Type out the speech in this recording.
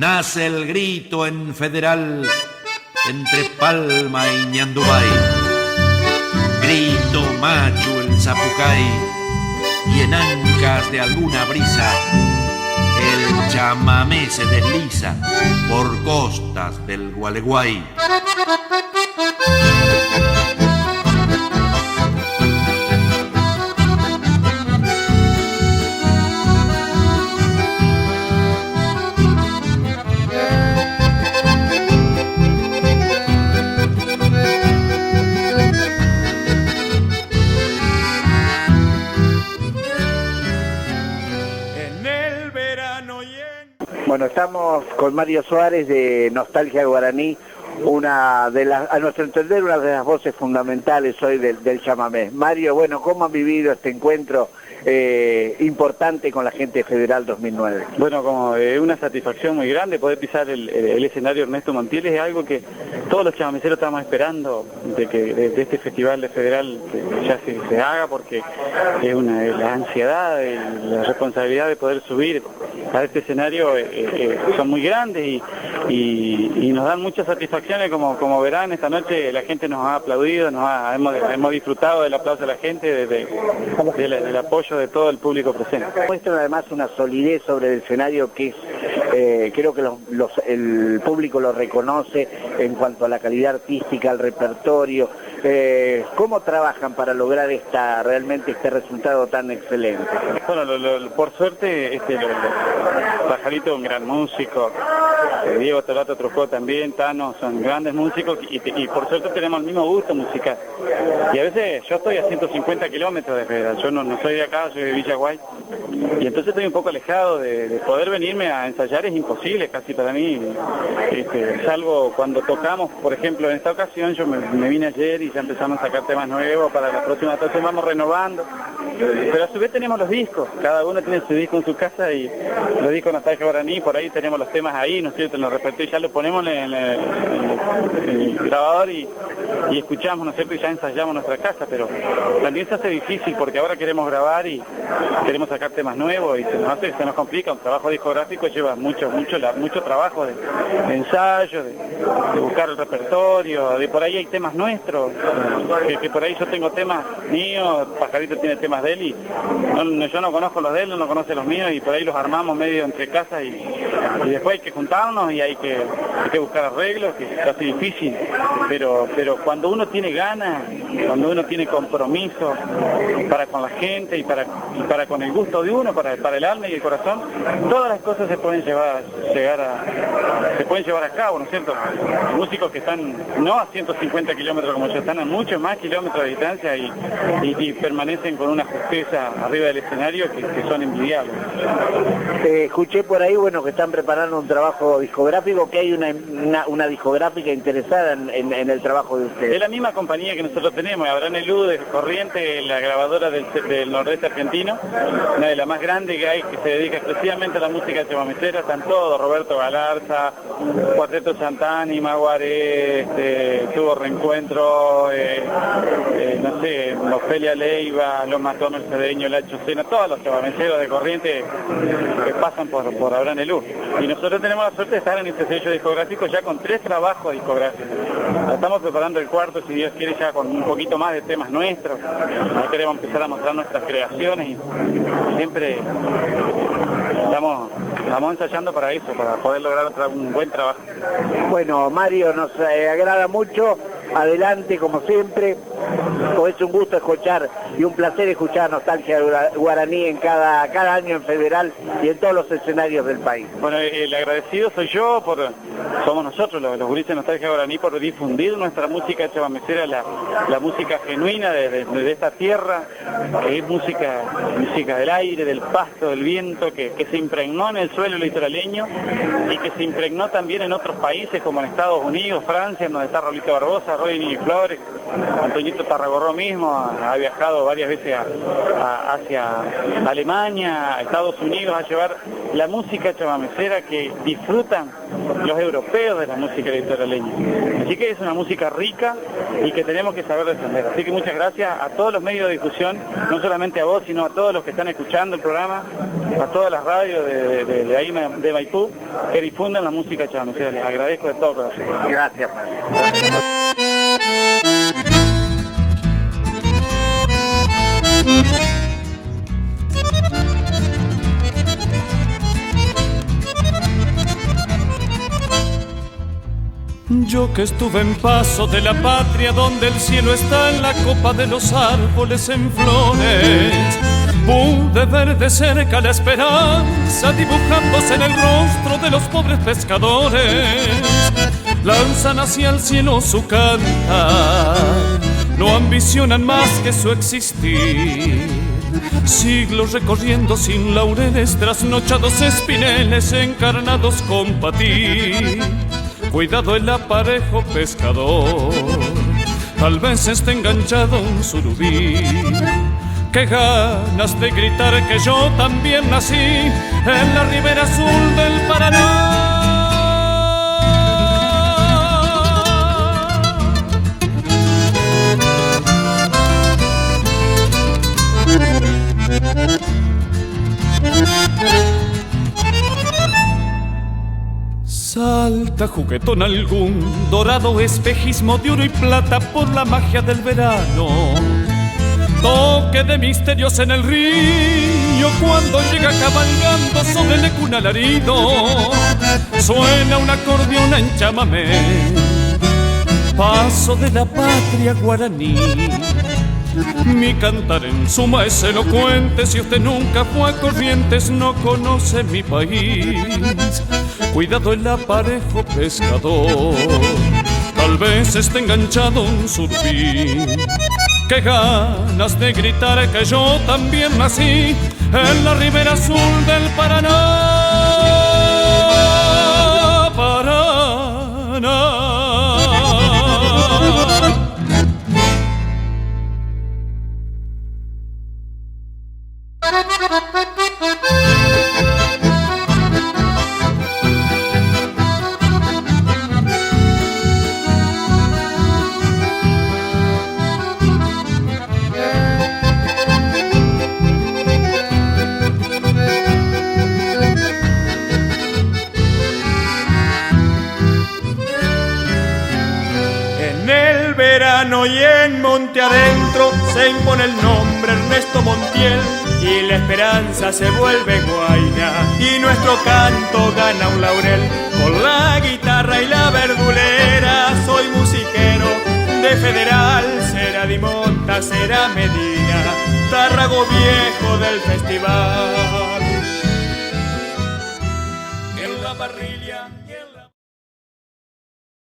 Nace el grito en Federal entre Palma y Ñandubay. Grito macho el Zapucay y en ancas de alguna brisa el chamamé se desliza por costas del Gualeguay. Bueno, estamos con Mario Suárez de Nostalgia Guaraní, una de las, a nuestro entender, una de las voces fundamentales hoy del chamamé. Mario, bueno, ¿cómo han vivido este encuentro importante con la gente Federal 2009? Bueno, como una satisfacción muy grande poder pisar el escenario Ernesto Montiel. Es algo que todos los chamameceros estamos esperando de este festival de Federal que ya se haga, porque es la ansiedad, la responsabilidad de poder subir a este escenario son muy grandes y nos dan muchas satisfacciones. Como verán, esta noche la gente nos ha aplaudido, hemos disfrutado del aplauso de la gente, del apoyo de todo el público presente. Muestran además una solidez sobre el escenario que es, creo que el público lo reconoce en cuanto a la calidad artística, al repertorio. ¿Cómo trabajan para lograr realmente este resultado tan excelente? Bueno, por suerte, Pajarito es un gran músico, Diego Tolato Trujó también, Tano, son grandes músicos y por suerte tenemos el mismo gusto musical. Y a veces yo estoy a 150 kilómetros de Federal, yo no soy de acá, soy de Villaguay, y entonces estoy un poco alejado de poder venirme a ensayar, es imposible casi para mí, salvo cuando tocamos, por ejemplo, en esta ocasión yo me vine ayer y ya empezamos a sacar temas nuevos para la próxima, entonces vamos renovando, pero a su vez tenemos los discos, cada uno tiene su disco en su casa y los discos Nostalgia Guaraní, por ahí tenemos los temas ahí, ¿no es cierto?, en los respecto, y ya lo ponemos en el grabador y escuchamos, ¿no es cierto?, y ya ensayamos nuestra casa, pero también se hace difícil porque ahora queremos grabar y queremos sacar temas nuevos y se nos complica. Un trabajo discográfico lleva mucho trabajo de ensayo, de buscar el repertorio, de por ahí hay temas nuestros, que por ahí yo tengo temas míos, Pajarito tiene temas de él y yo no conozco los de él, no conoce los míos y por ahí los armamos medio entre casas y después hay que juntarnos y hay que buscar arreglos, que es casi difícil, pero cuando uno tiene ganas, cuando uno tiene compromiso para con la gente y para con el gusto de uno, para el alma y el corazón, todas las cosas se pueden llevar a cabo, ¿no es cierto? Músicos que están no a 150 kilómetros como yo, están a muchos más kilómetros de distancia y permanecen con una justeza arriba del escenario que son envidiables. Escuché por ahí, bueno, que están preparando un trabajo discográfico, que hay una discográfica interesada en el trabajo de ustedes. Es la misma compañía que nosotros tenemos, Abraham Elú de Corrientes, la grabadora del nordeste argentino, una de las más grandes que hay, que se dedica exclusivamente a la música chamamecera, están todos, Roberto Galarza, Cuarteto Santani, Maguaré, tuvo Reencuentro, no sé, Ofelia Leiva, Los Mató Mercedeño, La Chucena, todos los chamameceros de Corrientes que pasan por Abraham Elú. Y nosotros tenemos la suerte de estar en este sello discográfico ya con 3 trabajos discográficos. Estamos preparando el cuarto, si Dios quiere, ya con un poquito más de temas nuestros. Ya queremos empezar a mostrar nuestras creaciones y siempre estamos ensayando para eso, para poder lograr un buen trabajo. Bueno, Mario, nos agrada mucho. Adelante, como siempre. Es un gusto escuchar y un placer escuchar Nostalgia Guaraní en cada año en Federal y en todos los escenarios del país. Bueno, el agradecido soy yo, somos nosotros, los gurises de Nostalgia Guaraní, por difundir nuestra música chamamecera, la música genuina de esta tierra, que es música del aire, del pasto, del viento, que se impregnó en el suelo litoraleño y que se impregnó también en otros países como en Estados Unidos, Francia, donde está Raulito Barbosa, Rodney Flores, Antoñito Tarragorró mismo ha viajado varias veces hacia Alemania, a Estados Unidos, a llevar la música chamamecera que disfrutan los europeos. europeo de la música litoraleña. Así que es una música rica y que tenemos que saber defender. Así que muchas gracias a todos los medios de difusión, no solamente a vos, sino a todos los que están escuchando el programa, a todas las radios de ahí de Maipú, que difundan la música chamamecera. Les agradezco de todo corazón. Gracias. Yo que estuve en Paso de la Patria, donde el cielo está en la copa de los árboles en flores, pude ver de cerca la esperanza dibujándose en el rostro de los pobres pescadores. Lanzan hacia el cielo su cantar, no ambicionan más que su existir. Siglos recorriendo sin laureles, trasnochados espineles encarnados con patín. Cuidado el aparejo pescador, tal vez esté enganchado un surubí. Qué ganas de gritar que yo también nací en la ribera azul del Paraná. Salta juguetón algún dorado espejismo de oro y plata por la magia del verano. Toque de misterios en el río cuando llega cabalgando sobre el eco un alarido. Suena un acordeón en chamamé, Paso de la Patria guaraní. Mi cantar en suma es elocuente, si usted nunca fue a Corrientes no conoce mi país. Cuidado el aparejo pescador, tal vez esté enganchado un surubí. Qué ganas de gritar que yo también nací en la ribera azul del Paraná. Paraná. Y en Monte Adentro se impone el nombre Ernesto Montiel y la esperanza se vuelve guaina y nuestro canto gana un laurel. Con la guitarra y la verdulera soy musiquero de Federal, será Dimonta, será Medina, Tárrago viejo del festival. En la parrilla